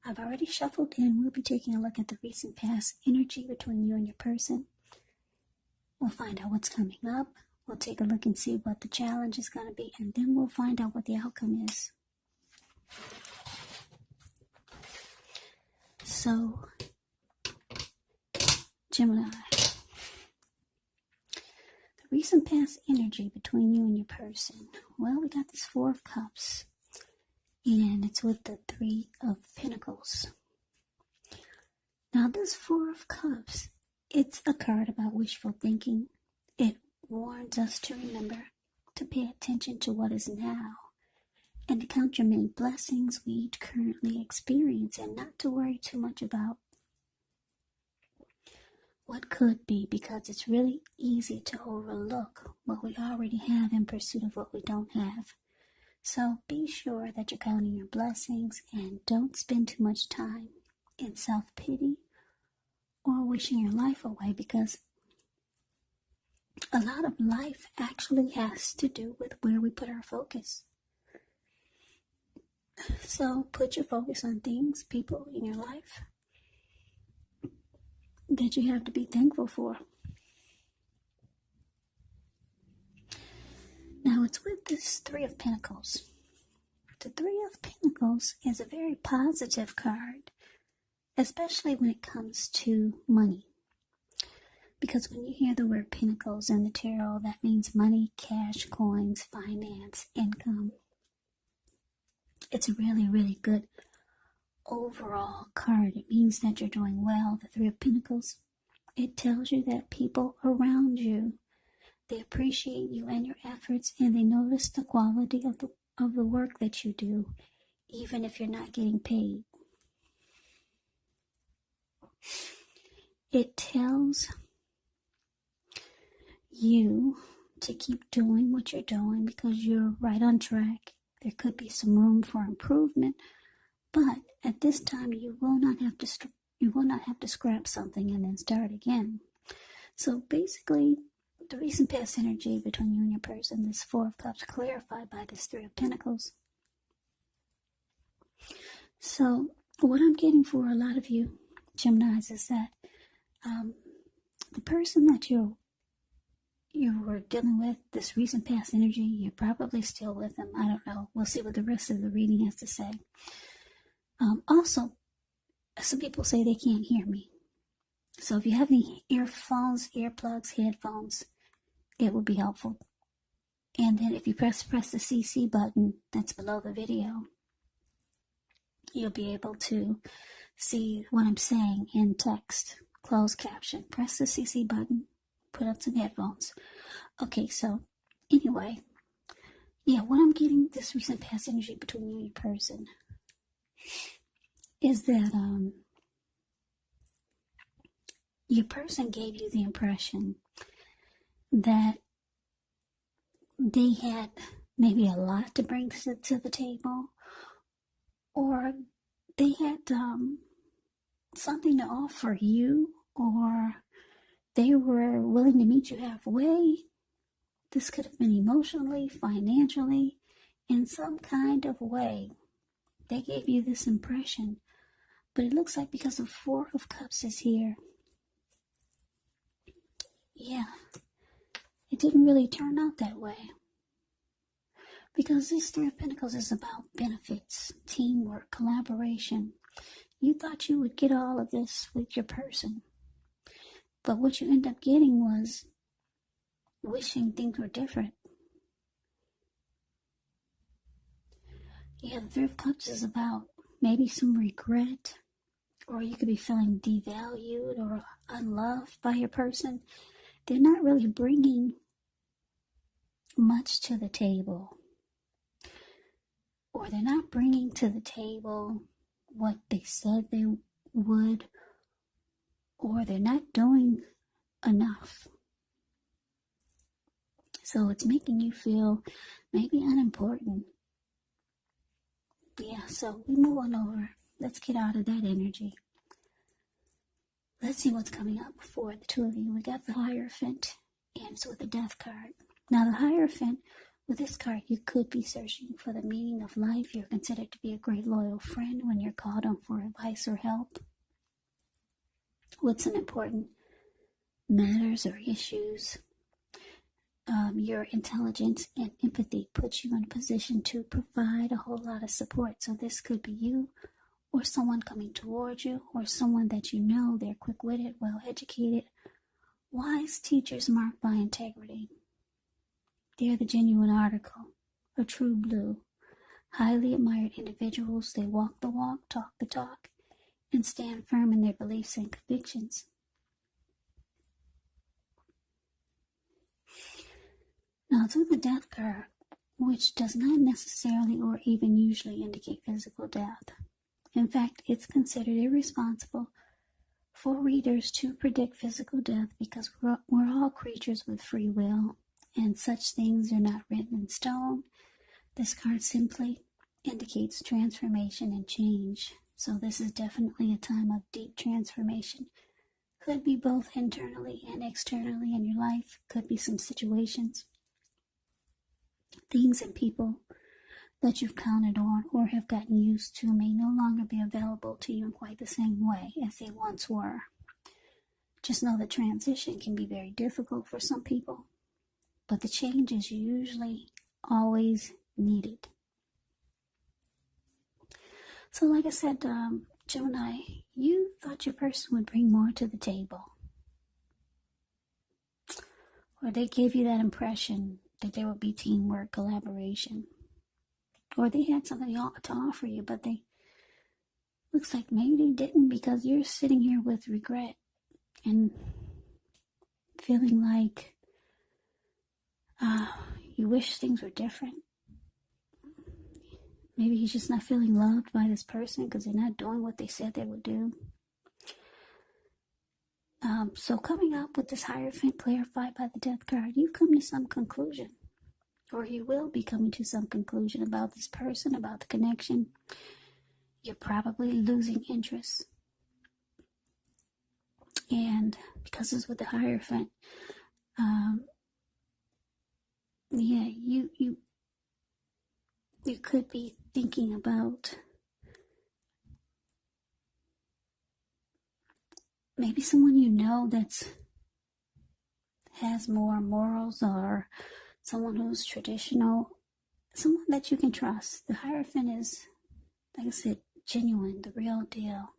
I've already shuffled in. We'll be taking a look at the recent past energy between you and your person. We'll find out what's coming up. We'll take a look and see what the challenge is going to be, and then we'll find out what the outcome is. So, Gemini, the recent past energy between you and your person. Well, we got this Four of Cups, and it's with the Three of Pentacles. Now, this Four of Cups, it's a card about wishful thinking. It warns us to remember to pay attention to what is now and to count your many blessings we currently experience and not to worry too much about what could be, because it's really easy to overlook what we already have in pursuit of what we don't have. So be sure that you're counting your blessings and don't spend too much time in self-pity or wishing your life away, because a lot of life actually has to do with where we put our focus. So put your focus on things, people in your life that you have to be thankful for. Now it's with this Three of Pentacles. The Three of Pentacles is a very positive card, especially when it comes to money. Because when you hear the word Pentacles in the tarot, that means money, cash, coins, finance, income. It's a really, really good overall card. It means that you're doing well. The Three of Pentacles, it tells you that people around you, they appreciate you and your efforts, and they notice the quality of the work that you do, even if you're not getting paid. It tells you to keep doing what you're doing because you're right on track. There could be some room for improvement, but at this time you will not have to scrap something and then start again. So basically, the recent past energy between you and your person, this Four of Cups, clarified by this Three of Pentacles. So what I'm getting for a lot of you Geminis is that the person that you were dealing with, this recent past energy, you're probably still with them. I don't know. We'll see what the rest of the reading has to say. Also, some people say they can't hear me. So if you have any earphones, earplugs, headphones, it would be helpful. And then if you press the CC button that's below the video, you'll be able to see what I'm saying in text, closed caption. Press the CC button, put on some headphones. Okay, so anyway, yeah, what I'm getting this recent past energy between you and your person is that your person gave you the impression that they had maybe a lot to bring to the table, or they had something to offer you, or they were willing to meet you halfway. This could have been emotionally, financially, in some kind of way. They gave you this impression, but it looks like because the Four of Cups is here, yeah, it didn't really turn out that way. Because this Three of Pentacles is about benefits, teamwork, collaboration. You thought you would get all of this with your person, but what you end up getting was wishing things were different. Yeah, the Three of Cups is about maybe some regret, or you could be feeling devalued or unloved by your person. They're not really bringing much to the table, or they're not bringing to the table what they said they would, or they're not doing enough. So it's making you feel maybe unimportant. Yeah, so we move on over. Let's get out of that energy. Let's see what's coming up for the two of you. We got the Hierophant, and it's with the Death card. Now the Hierophant, With this card, you could be searching for the meaning of life. You're considered to be a great loyal friend when you're called on for advice or help with some important matters or issues. Your intelligence and empathy puts you in a position to provide a whole lot of support. So this could be you or someone coming towards you or someone that you know. They're quick-witted, well-educated, wise teachers marked by integrity. They're the genuine article, a true blue. Highly admired individuals. They walk the walk, talk the talk, and stand firm in their beliefs and convictions. Now, to the death card, which does not necessarily or even usually indicate physical death. In fact, it's considered irresponsible for readers to predict physical death because we're all creatures with free will, and such things are not written in stone. This card simply indicates transformation and change. So this is definitely a time of deep transformation. Could be both internally and externally in your life. Could be some situations, things and people that you've counted on or have gotten used to may no longer be available to you in quite the same way as they once were. Just know the transition can be very difficult for some people, but the change is usually always needed. So like I said, Gemini, you thought your person would bring more to the table. Or they gave you that impression that there would be teamwork, collaboration. Or they had something to offer you, but they looks like maybe they didn't, because you're sitting here with regret and feeling like you wish things were different. Maybe you're just not feeling loved by this person because they're not doing what they said they would do. So coming up with this Hierophant clarified by the Death card, you've come to some conclusion, or you will be coming to some conclusion about this person, about the connection. You're probably losing interest. And because it's with the Hierophant, you could be thinking about maybe someone you know that's has more morals, or someone who's traditional, someone that you can trust. The Hierophant is, like I said, genuine, the real deal,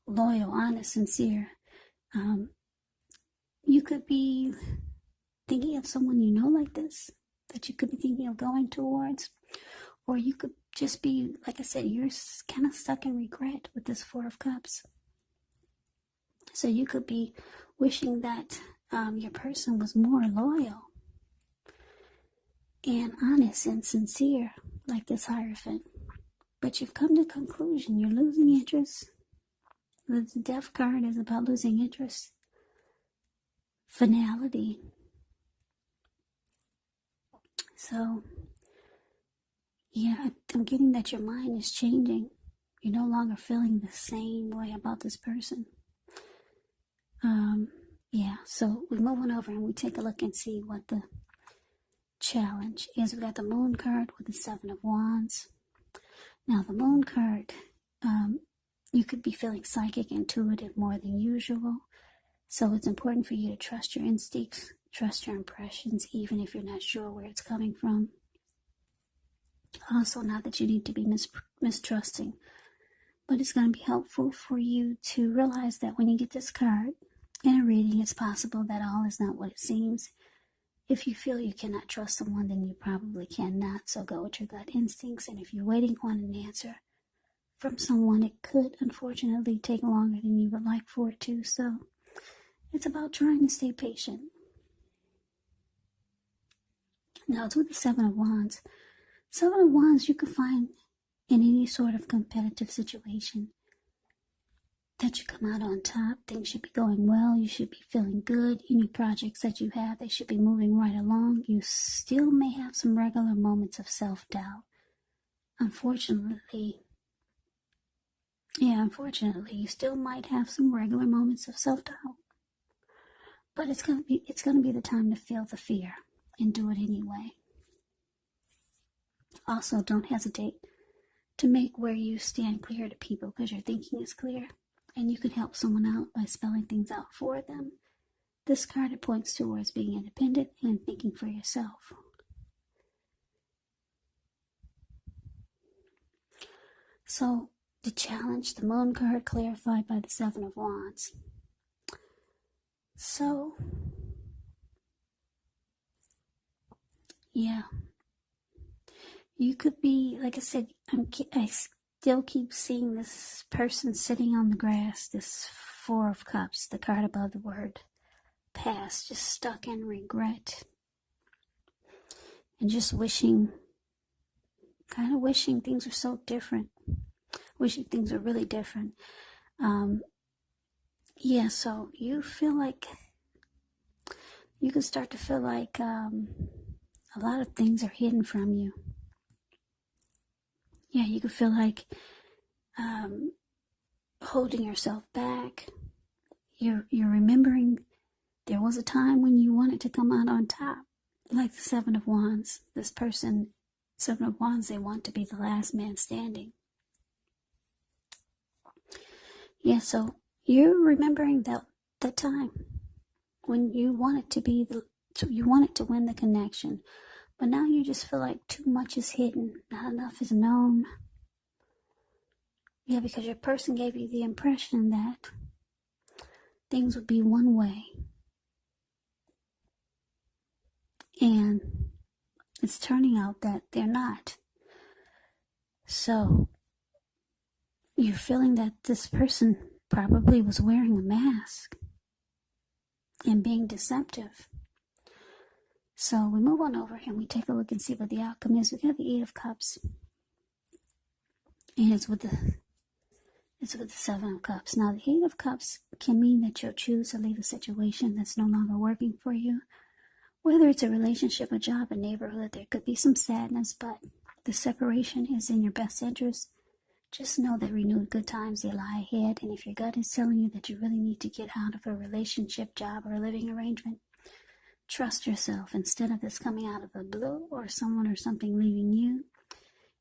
loyal, honest, sincere. You could be thinking of someone you know like this, that you could be thinking of going towards, or you could just be, like I said, you're kind of stuck in regret with this Four of Cups. So you could be wishing that your person was more loyal and honest and sincere, like this Hierophant. But you've come to a conclusion. You're losing interest. The Death card is about losing interest. Finality. So, yeah, I'm getting that your mind is changing. You're no longer feeling the same way about this person. So we move on over and we take a look and see what the challenge is. We got the Moon card with the Seven of Wands. Now the Moon card, you could be feeling psychic, intuitive more than usual. So it's important for you to trust your instincts, trust your impressions, even if you're not sure where it's coming from. Also, not that you need to be mistrusting, but it's going to be helpful for you to realize that when you get this card in a reading, it's possible that all is not what it seems. If you feel you cannot trust someone, then you probably cannot. So go with your gut instincts. And if you're waiting on an answer from someone, it could unfortunately take longer than you would like for it to. So it's about trying to stay patient. Now, it's with the Seven of Wands. Seven of Wands you can find in any sort of competitive situation that you come out on top. Things should be going well. You should be feeling good. Any projects that you have, they should be moving right along. You still may have some regular moments of self-doubt. Unfortunately, you still might have some regular moments of self-doubt. But it's gonna be the time to feel the fear and do it anyway. Also, don't hesitate to make where you stand clear to people, because your thinking is clear and you can help someone out by spelling things out for them. This card, it points towards being independent and thinking for yourself. So, the challenge, the Moon card clarified by the Seven of Wands. So, yeah, you could be, like I said, I still keep seeing this person sitting on the grass, this Four of Cups, the card above the word past, just stuck in regret and just wishing, kind of wishing things were so different, wishing things were really different. Yeah, so you feel like, you can start to feel like a lot of things are hidden from you. Yeah, you can feel like holding yourself back. You're remembering there was a time when you wanted to come out on top, like the Seven of Wands. This person, Seven of Wands, they want to be the last man standing. Yeah, so you're remembering that time when you wanted to be you wanted to win the connection, but now you just feel like too much is hidden, not enough is known. Yeah, because your person gave you the impression that things would be one way, and it's turning out that they're not. So you're feeling that this person probably was wearing a mask and being deceptive. So we move on over and we take a look and see what the outcome is. We got the Eight of Cups, and it's with the Seven of Cups. Now, the Eight of Cups can mean that you'll choose to leave a situation that's no longer working for you. Whether it's a relationship, a job, a neighborhood, there could be some sadness, but the separation is in your best interest. Just know that renewed good times, they lie ahead, and if your gut is telling you that you really need to get out of a relationship, job, or a living arrangement, trust yourself. Instead of this coming out of the blue or someone or something leaving you,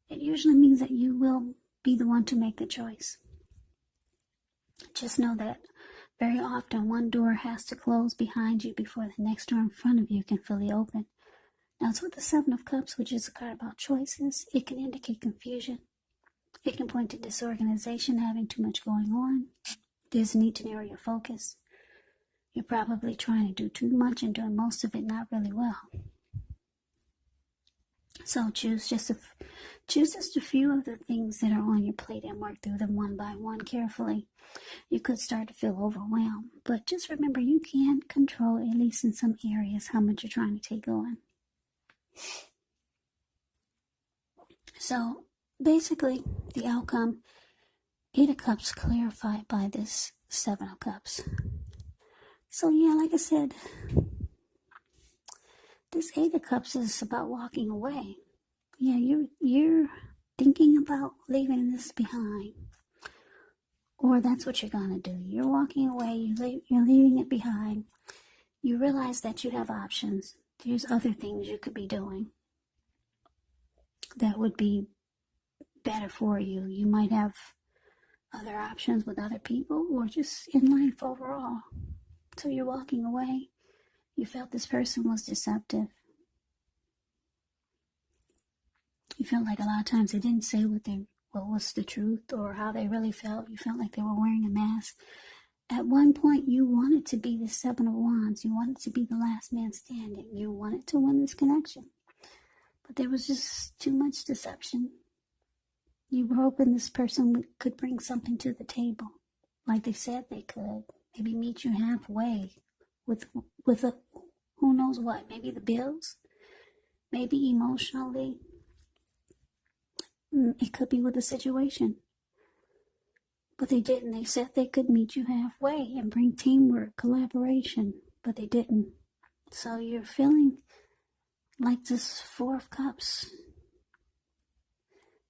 it usually means that you will be the one to make the choice. Just know that very often one door has to close behind you before the next door in front of you can fully open. Now, it's with the Seven of Cups, which is a card about choices. It can indicate confusion. It can point to disorganization, having too much going on. There's a need to narrow your focus. You're probably trying to do too much and doing most of it not really well. So choose just a few of the things that are on your plate and work through them one by one carefully. You could start to feel overwhelmed, but just remember you can control, at least in some areas, how much you're trying to take on. So basically, the outcome, Eight of Cups clarified by this Seven of Cups. So yeah, like I said, this Eight of Cups is about walking away. Yeah, you're thinking about leaving this behind. Or that's what you're going to do. You're walking away, you're leaving it behind. You realize that you have options. There's other things you could be doing that would be better for you. You might have other options with other people or just in life overall. So you're walking away. You felt this person was deceptive. You felt like a lot of times they didn't say what was the truth or how they really felt. You felt like they were wearing a mask. At one point, you wanted to be the Seven of Wands. You wanted to be the last man standing. You wanted to win this connection. But there was just too much deception. You were hoping this person could bring something to the table, like they said they could. Maybe meet you halfway with a who knows what. Maybe the bills. Maybe emotionally. It could be with a situation. But they didn't. They said they could meet you halfway and bring teamwork, collaboration, but they didn't. So you're feeling like this Four of Cups.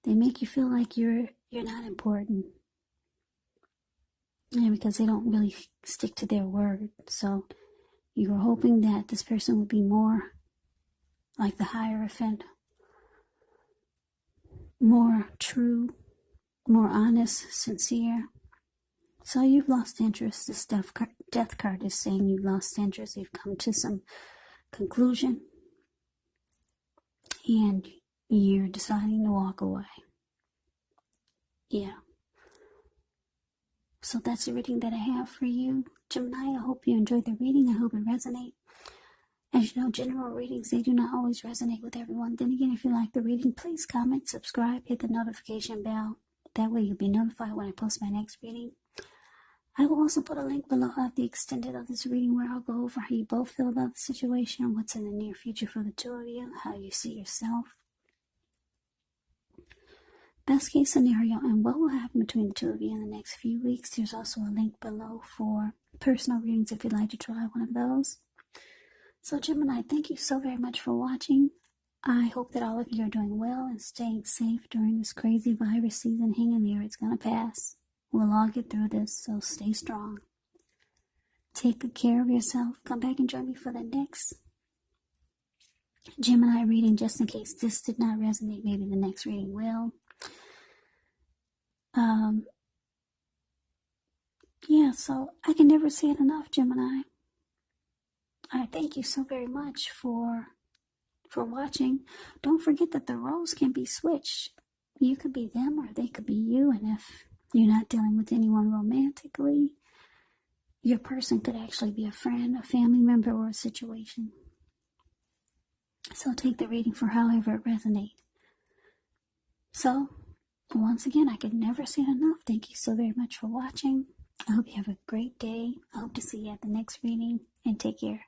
They make you feel like you're not important. Yeah, because they don't really stick to their word. So you were hoping that this person would be more like the Hierophant, more true, more honest, sincere. So you've lost interest. This death card is saying you've lost interest. You've come to some conclusion. And you're deciding to walk away. Yeah. So that's the reading that I have for you, Gemini. I hope you enjoyed the reading. I hope it resonates. As you know, general readings, they do not always resonate with everyone. Then again, if you like the reading, please comment, subscribe, hit the notification bell. That way you'll be notified when I post my next reading. I will also put a link below of the extended of this reading where I'll go over how you both feel about the situation, what's in the near future for the two of you, how you see yourself. Best case scenario and what will happen between the two of you in the next few weeks. There's also a link below for personal readings if you'd like to try one of those. So Gemini, thank you so very much for watching. I hope that all of you are doing well and staying safe during this crazy virus season. Hang in there, it's going to pass. We'll all get through this, so stay strong. Take good care of yourself. Come back and join me for the next Gemini reading, just in case this did not resonate. Maybe the next reading will. Yeah, so I can never say it enough, Gemini. I thank you so very much for watching. Don't forget that the roles can be switched. You could be them or they could be you, and if you're not dealing with anyone romantically, your person could actually be a friend, a family member, or a situation. So take the reading for however it resonates. So, once again, I could never say it enough. Thank you so very much for watching. I hope you have a great day. I hope to see you at the next reading, and take care.